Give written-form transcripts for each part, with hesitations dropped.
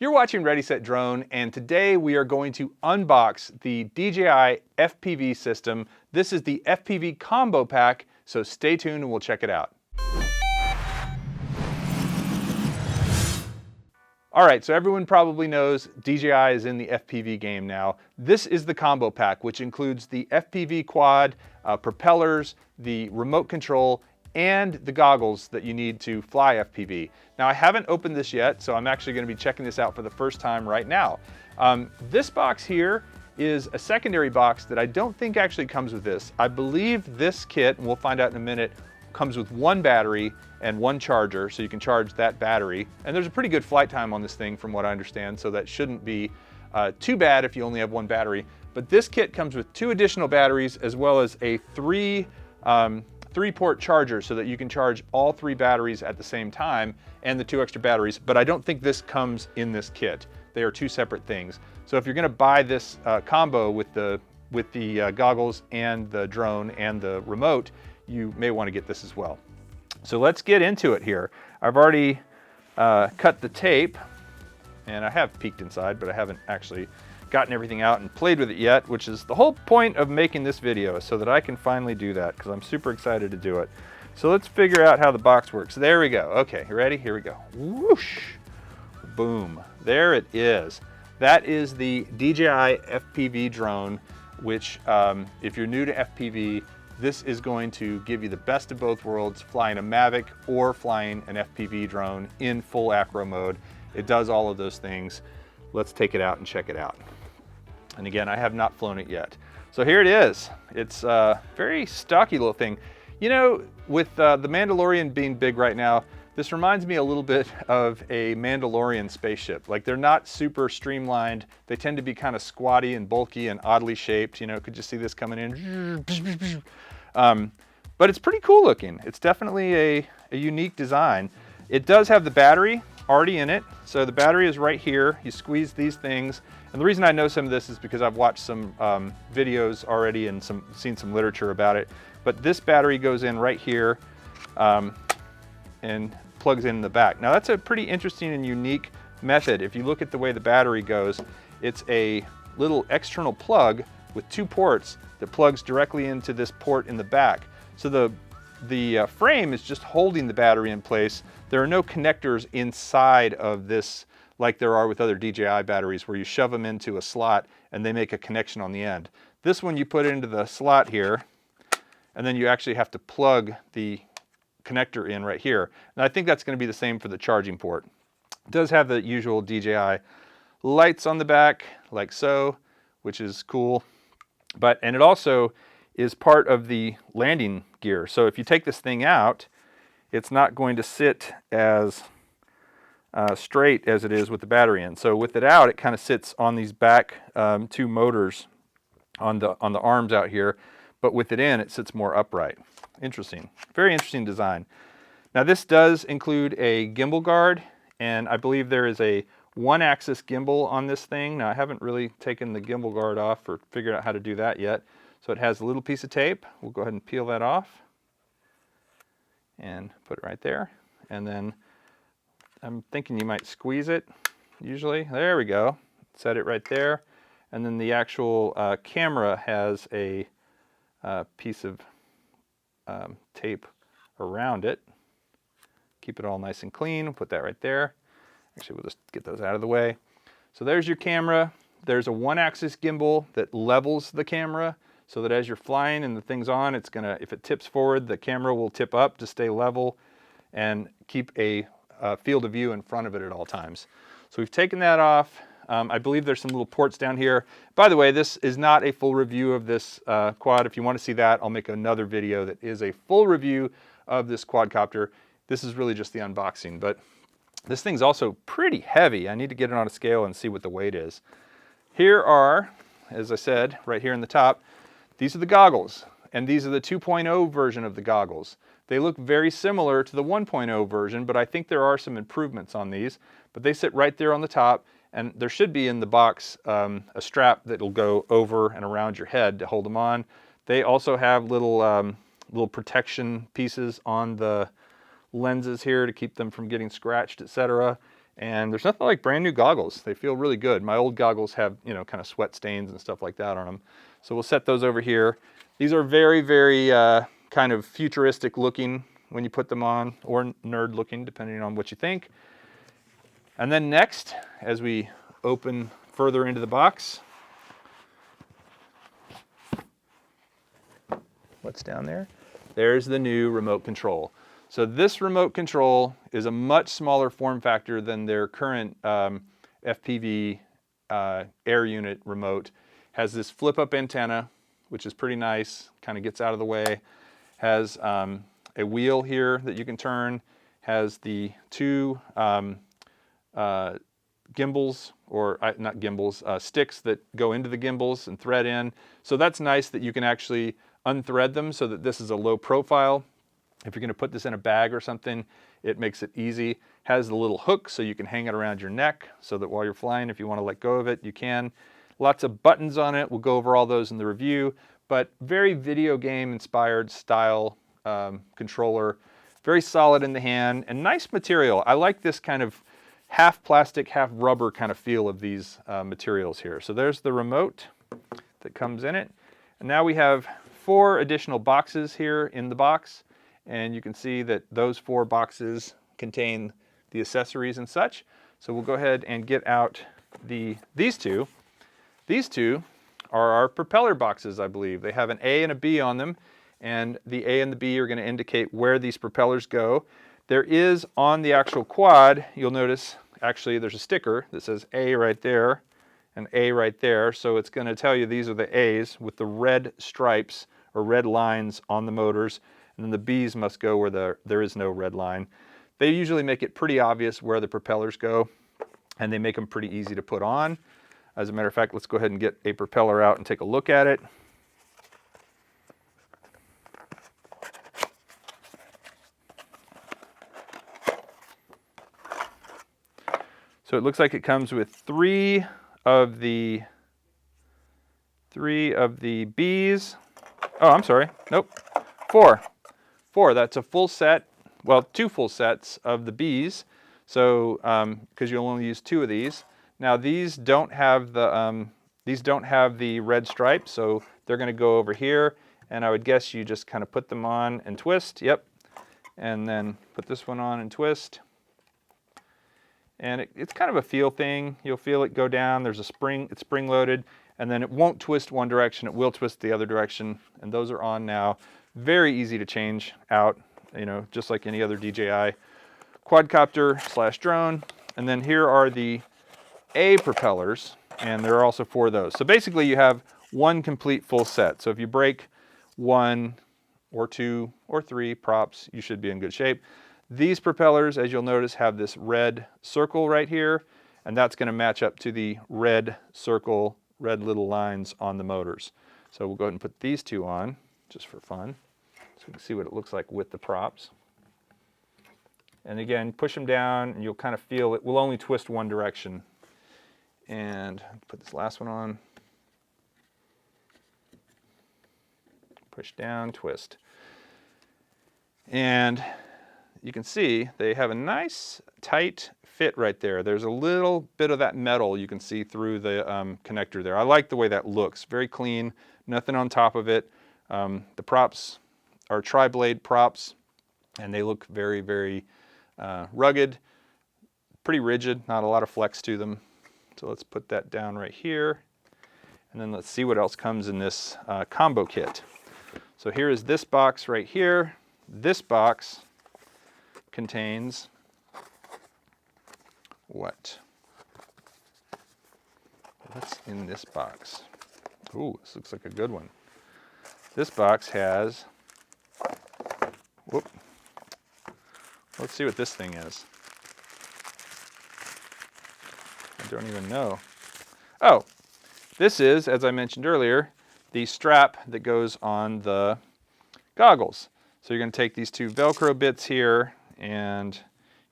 You're watching Ready Set Drone, and today we are going to unbox the DJI FPV system. This is the FPV Combo Pack, so stay tuned and we'll check it out. All right, so everyone probably knows DJI is in the FPV game now. This is the Combo Pack, which includes the FPV quad, propellers, the remote control, and the goggles that you need to fly FPV. Now, I haven't opened this yet, so I'm actually going to be checking this out for the first time right now. This box here is a secondary box that I don't think actually comes with this. I believe this kit, and we'll find out in a minute, comes with one battery and one charger, so you can charge that battery. And there's a pretty good flight time on this thing from what I understand, so that shouldn't be too bad if you only have one battery. But this kit comes with 2 additional batteries as well as a 3-port charger so that you can charge all 3 batteries at the same time and the 2 extra batteries, but I don't think this comes in this kit. They are 2 separate things. So if you're gonna buy this combo with the goggles and the drone and the remote, you may wanna get this as well. So let's get into it here. I've already cut the tape, and I have peeked inside, but I haven't actually gotten everything out and played with it yet, which is the whole point of making this video, so that I can finally do that, because I'm super excited to do it. So let's figure out how the box works. There we go. Okay, you ready? Here we go. Whoosh! Boom. There it is. That is the DJI FPV drone, which if you're new to FPV, this is going to give you the best of both worlds, flying a Mavic or flying an FPV drone in full acro mode. It does all of those things. Let's take it out and check it out. And again, I have not flown it yet. So here it is. It's a very stocky little thing. You know, with the Mandalorian being big right now, this reminds me a little bit of a Mandalorian spaceship. Like, they're not super streamlined. They tend to be kind of squatty and bulky and oddly shaped. You know, could you see this coming in? But it's pretty cool looking. It's definitely a unique design. It does have the battery already in it. So the battery is right here. You squeeze these things. And the reason I know some of this is because I've watched some videos already and seen some literature about it. But this battery goes in right here and plugs in the back. Now, that's a pretty interesting and unique method. If you look at the way the battery goes, it's a little external plug with 2 ports that plugs directly into this port in the back. So the frame is just holding the battery in place. There are no connectors inside of this like there are with other DJI batteries, where you shove them into a slot and they make a connection on the end. This one you put into the slot here, and then you actually have to plug the connector in right here. And I think that's going to be the same for the charging port. It does have the usual DJI lights on the back, like so, which is cool. And it also is part of the landing gear. So if you take this thing out, it's not going to sit as straight as it is with the battery in. So with it out, it kind of sits on these back 2 motors on the arms out here, but with it in, it sits more upright. Interesting, very interesting design. Now, this does include a gimbal guard, and I believe there is a 1-axis gimbal on this thing. Now, I haven't really taken the gimbal guard off or figured out how to do that yet. So it has a little piece of tape. We'll go ahead and peel that off and put it right there. And then I'm thinking you might squeeze it, usually. There we go. Set it right there. And then the actual camera has a piece of tape around it. Keep it all nice and clean. We'll put that right there. Actually, we'll just get those out of the way. So there's your camera. There's a 1-axis gimbal that levels the camera so that as you're flying and the thing's on, it's gonna, if it tips forward, the camera will tip up to stay level and keep a field of view in front of it at all times. So we've taken that off. I believe there's some little ports down here. By the way, this is not a full review of this quad. If you want to see that, I'll make another video that is a full review of this quadcopter. This is really just the unboxing, but this thing's also pretty heavy. I need to get it on a scale and see what the weight is. Here are, as I said, right here in the top, these are the goggles, and these are the 2.0 version of the goggles. They look very similar to the 1.0 version, but I think there are some improvements on these. But they sit right there on the top, and there should be in the box a strap that'll go over and around your head to hold them on. They also have little protection pieces on the lenses here to keep them from getting scratched, etc. And there's nothing like brand new goggles. They feel really good. My old goggles have, you know, kind of sweat stains and stuff like that on them. So we'll set those over here. These are very, very kind of futuristic looking when you put them on, or nerd looking, depending on what you think. And then next, as we open further into the box, what's down there? There's the new remote control. So this remote control is a much smaller form factor than their current FPV air unit remote. Has this flip up antenna, which is pretty nice, kind of gets out of the way. Has a wheel here that you can turn. Has the two gimbals, or not gimbals, sticks that go into the gimbals and thread in. So that's nice that you can actually unthread them so that this is a low profile. If you're going to put this in a bag or something, it makes it easy. Has the little hook so you can hang it around your neck so that while you're flying, if you want to let go of it, you can. Lots of buttons on it. We'll go over all those in the review, but very video game inspired style controller. Very solid in the hand and nice material. I like this kind of half plastic, half rubber kind of feel of these materials here. So there's the remote that comes in it. And now we have 4 additional boxes here in the box. And you can see that those 4 boxes contain the accessories and such. So we'll go ahead and get out these two. These two are our propeller boxes, I believe. They have an A and a B on them, and the A and the B are going to indicate where these propellers go. There is on the actual quad, you'll notice, actually there's a sticker that says A right there and A right there. So it's going to tell you these are the A's with the red stripes or red lines on the motors. And then the B's must go where there is no red line. They usually make it pretty obvious where the propellers go, and they make them pretty easy to put on. As a matter of fact, let's go ahead and get a propeller out and take a look at it. So it looks like it comes with 3 of the B's. Oh, I'm sorry. Nope. 4. That's a full set, well, 2 full sets of the B's. So, because you'll only use 2 of these. Now these don't have the red stripes, so they're going to go over here. And I would guess you just kind of put them on and twist. Yep. And then put this one on and twist. And it's kind of a feel thing. You'll feel it go down. There's a spring. It's spring loaded, and then it won't twist one direction. It will twist the other direction. And those are on now. Very easy to change out, you know, just like any other DJI quadcopter / drone. And then here are the A propellers, and there are also 4 of those. So basically you have 1 complete full set. So if you break 1 or 2 or 3 props, you should be in good shape. These propellers, as you'll notice, have this red circle right here, and that's going to match up to the red circle, red little lines on the motors. So we'll go ahead and put these 2 on, just for fun, so we can see what it looks like with the props. And again, push them down, and you'll kind of feel it will only twist one direction. And put this last one on. Push down, twist. And you can see they have a nice tight fit right there. There's a little bit of that metal you can see through the connector there. I like the way that looks. Very clean, nothing on top of it. The props are tri-blade props, and they look very, very rugged, pretty rigid, not a lot of flex to them. So let's put that down right here. And then let's see what else comes in this combo kit. So here is this box right here. This box contains what? What's in this box? Ooh, this looks like a good one. This box has, whoop. Let's see what this thing is. I don't even know. Oh, this is, as I mentioned earlier, the strap that goes on the goggles. So you're going to take these 2 Velcro bits here, and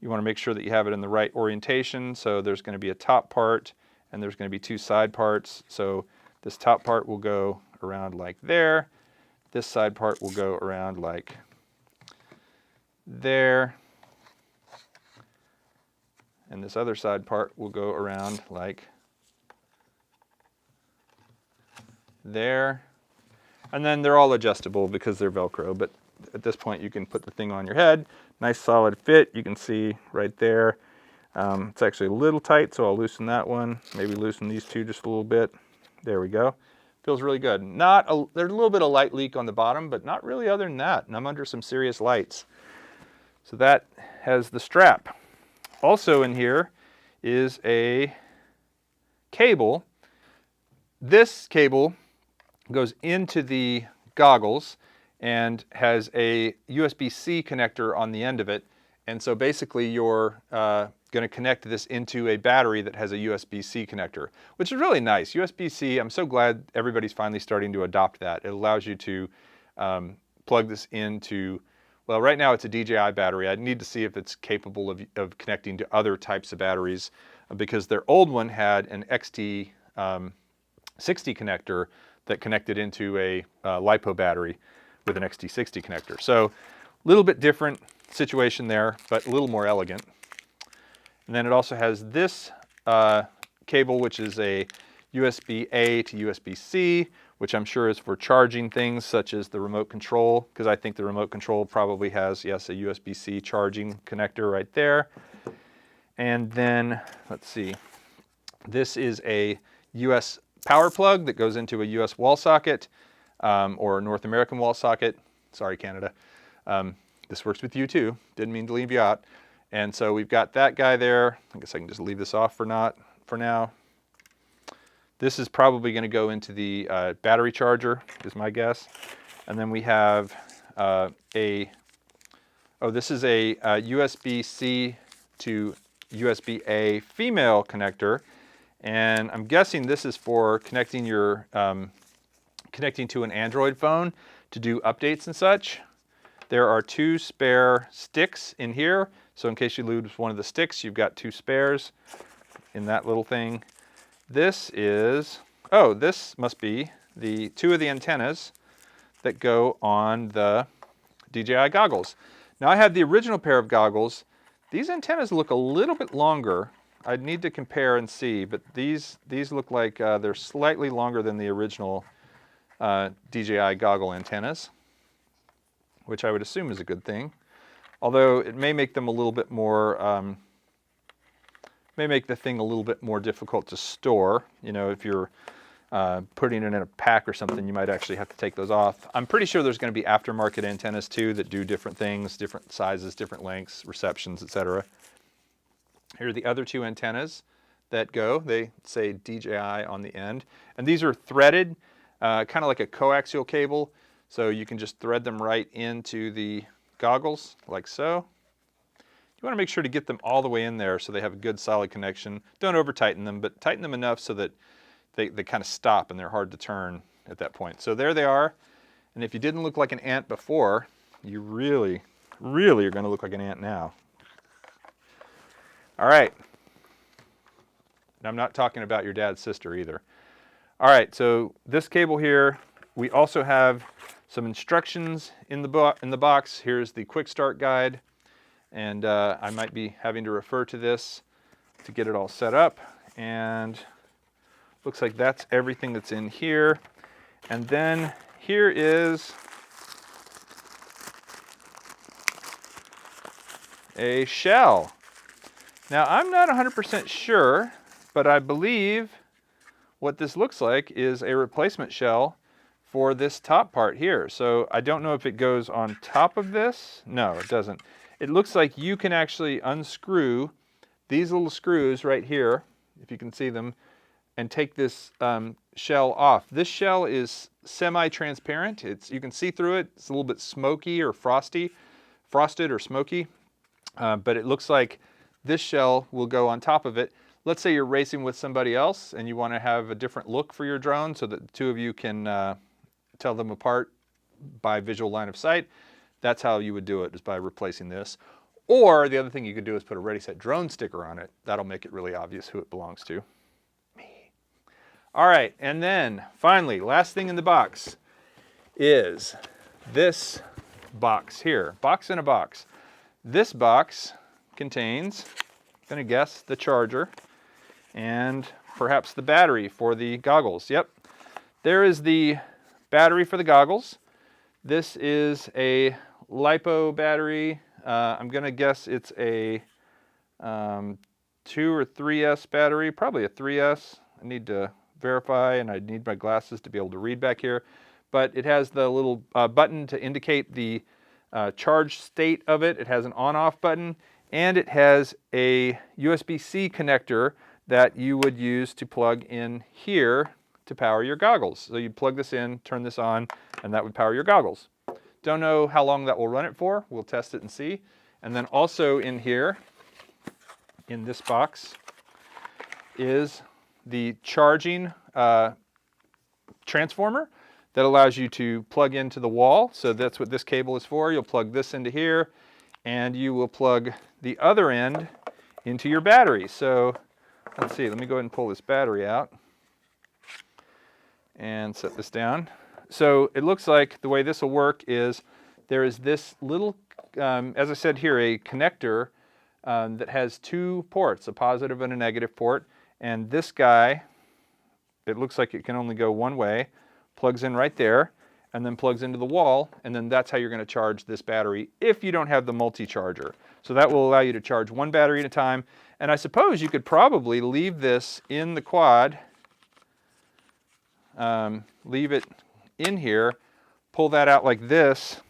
you want to make sure that you have it in the right orientation. So there's going to be a top part, and there's going to be 2 side parts. So this top part will go around like there. This side part will go around like there. and this other side part will go around like there. And then they're all adjustable because they're Velcro, but at this point you can put the thing on your head. Nice solid fit, you can see right there. It's actually a little tight, so I'll loosen that one. Maybe loosen these two just a little bit. There we go. Feels really good. There's a little bit of light leak on the bottom, but not really other than that. And I'm under some serious lights. So that has the strap. Also in here is a cable. This cable goes into the goggles and has a USB-C connector on the end of it. And so basically you're going to connect this into a battery that has a USB-C connector, which is really nice. USB-C, I'm so glad everybody's finally starting to adopt that. It allows you to plug this into, well, right now it's a DJI battery. I need to see if it's capable of connecting to other types of batteries, because their old one had an XT60 connector that connected into a LiPo battery with an XT60 connector. So a little bit different situation there, but a little more elegant. And then it also has this cable, which is a USB-A to USB-C, which I'm sure is for charging things such as the remote control, because I think the remote control probably has, yes, a USB-C charging connector right there. And then, let's see, this is a US power plug that goes into a US wall socket, or a North American wall socket. Sorry, Canada. This works with you too. Didn't mean to leave you out. And so we've got that guy there. I guess I can just leave this off for now. This is probably going to go into the battery charger, is my guess. And then we have this is a USB-C to USB-A female connector. And I'm guessing this is for connecting your connecting to an Android phone to do updates and such. There are 2 spare sticks in here, so in case you lose one of the sticks, you've got 2 spares in that little thing. This is, this must be the 2 of the antennas that go on the DJI goggles. Now I had the original pair of goggles. These antennas look a little bit longer. I'd need to compare and see, but these look like they're slightly longer than the original DJI goggle antennas, which I would assume is a good thing. Although it may make them a little bit more, may make the thing a little bit more difficult to store. You know, if you're putting it in a pack or something, you might actually have to take those off. I'm pretty sure there's going to be aftermarket antennas too that do different things, different sizes, different lengths, receptions, etc. Here are the other 2 antennas that go. They say DJI on the end. And these are threaded, kind of like a coaxial cable. So you can just thread them right into the goggles, like so. You want to make sure to get them all the way in there so they have a good solid connection. Don't over tighten them, but tighten them enough so that they kind of stop and they're hard to turn at that point. So there they are. And if you didn't look like an ant before, you really, really are going to look like an ant now. All right. And I'm not talking about your dad's sister either. All right, so this cable here, we also have some instructions in the box. Here's the quick start guide, and I might be having to refer to this to get it all set up. And looks like that's everything that's in here. And then here is a shell. Now I'm not 100% sure, but I believe what this looks like is a replacement shell for this top part here. So I don't know if it goes on top of this. No, it doesn't. It looks like you can actually unscrew these little screws right here, if you can see them, and take this shell off. This shell is semi-transparent. You can see through it. It's a little bit smoky or frosted or smoky, but it looks like this shell will go on top of it. Let's say you're racing with somebody else and you want to have a different look for your drone so that the 2 of you can tell them apart by visual line of sight. That's how you would do it, is by replacing this. Or the other thing you could do is put a Ready Set Drone sticker on it. That'll make it really obvious who it belongs to. Me. All right, and then finally, last thing in the box is this box here. Box in a box. This box contains gonna guess the charger and perhaps the battery for the goggles. Yep, there is the battery for the goggles. This is a LiPo battery. I'm gonna guess it's a 2 or 3S battery, probably a 3S. I need to verify, and I need my glasses to be able to read back here. But it has the little button to indicate the charge state of it. It has an on-off button, and it has a USB-C connector that you would use to plug in here to power your goggles. So you plug this in, turn this on, and that would power your goggles. Don't know how long that will run it for. We'll test it and see. And then also in here, in this box, is the charging transformer that allows you to plug into the wall. So that's what this cable is for. You'll plug this into here, and you will plug the other end into your battery. So let's see, let me go ahead and pull this battery out and set this down. So it looks like the way this will work is there is this little, as I said here, a connector that has 2 ports, a positive and a negative port. And this guy, it looks like it can only go one way, plugs in right there, and then plugs into the wall, and then that's how you're going to charge this battery if you don't have the multi-charger. So that will allow you to charge one battery at a time. And I suppose you could probably leave this in the quad, leave it in here, pull that out like this,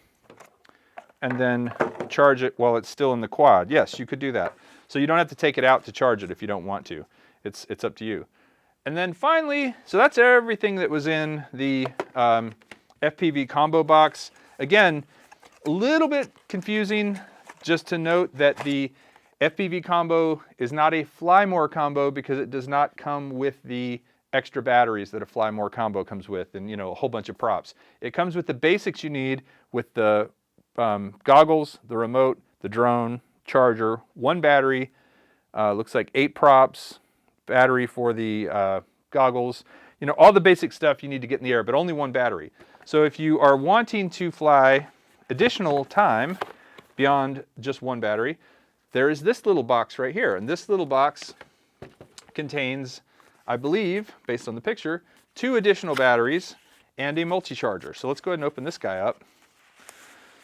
and then charge it while it's still in the quad. Yes, you could do that. So you don't have to take it out to charge it if you don't want to. It's up to you. And then finally, so that's everything that was in the FPV combo box. Again, a little bit confusing, just to note that the FPV combo is not a fly more combo because it does not come with the extra batteries that a fly more combo comes with, and a whole bunch of props. It comes with the basics you need with the goggles, the remote, the drone, charger, one battery, looks like 8 props, battery for the goggles, all the basic stuff you need to get in the air, but only one battery. So if you are wanting to fly additional time beyond just one battery, there is this little box right here. And this little box contains, I believe, based on the picture, 2 additional batteries and a multi-charger. So let's go ahead and open this guy up.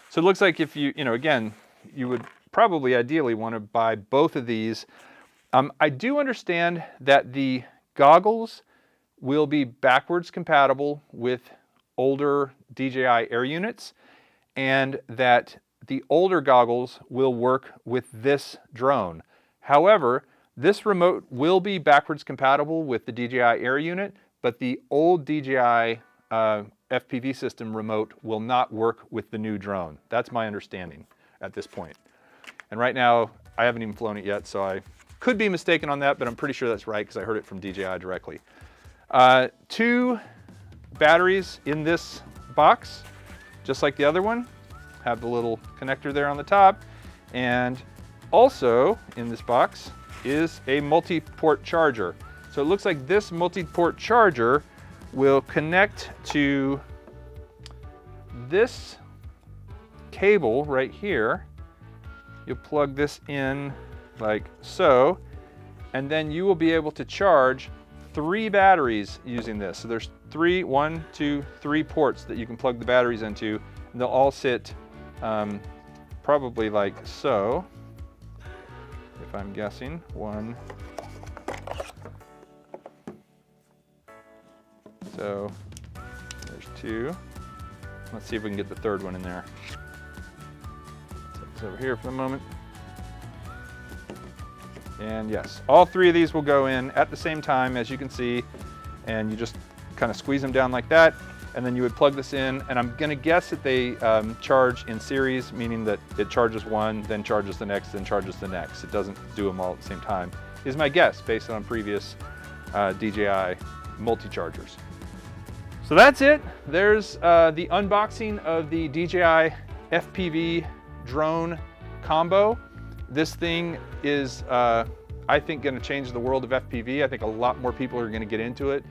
So it looks like if you, again, you would probably ideally want to buy both of these. I do understand that the goggles will be backwards compatible with older DJI Air units, and that the older goggles will work with this drone. However, this remote will be backwards compatible with the DJI Air unit, but the old DJI FPV system remote will not work with the new drone. That's my understanding at this point. And right now, I haven't even flown it yet, so I could be mistaken on that, but I'm pretty sure that's right because I heard it from DJI directly. 2 batteries in this box, just like the other one. Have the little connector there on the top. And also in this box is a multi-port charger. So it looks like this multi-port charger will connect to this cable right here. You'll plug this in like so, and then you will be able to charge 3 batteries using this. So there's 3 ports that you can plug the batteries into, and they'll all sit probably like so, if I'm guessing. 1. So there's 2. Let's see if we can get the 3rd one in there. So it's over here for the moment. And yes, all 3 of these will go in at the same time, as you can see, and you just kind of squeeze them down like that, and then you would plug this in, and I'm gonna guess that they charge in series, meaning that it charges one, then charges the next, then charges the next. It doesn't do them all at the same time, is my guess, based on previous DJI multi-chargers. So that's it. There's the unboxing of the DJI FPV Drone Combo. This thing is, I think, going to change the world of FPV. I think a lot more people are going to get into it.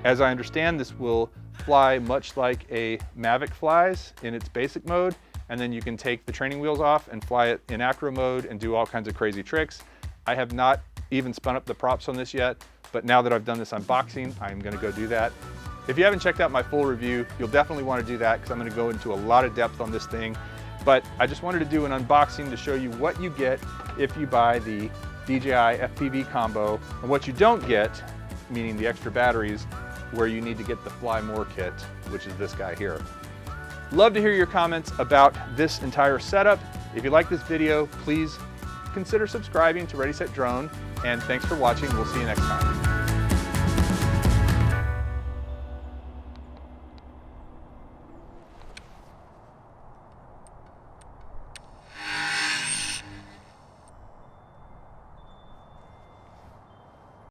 As I understand, this will fly much like a Mavic flies in its basic mode, and then you can take the training wheels off and fly it in acro mode and do all kinds of crazy tricks. I have not even spun up the props on this yet, but now that I've done this unboxing, I'm gonna go do that. If you haven't checked out my full review, you'll definitely want to do that because I'm going to go into a lot of depth on this thing. But I just wanted to do an unboxing to show you what you get if you buy the DJI FPV Combo and what you don't get, meaning the extra batteries, where you need to get the Fly More kit, which is this guy here. Love to hear your comments about this entire setup. If you like this video, please consider subscribing to Ready Set Drone, and thanks for watching. We'll see you next time.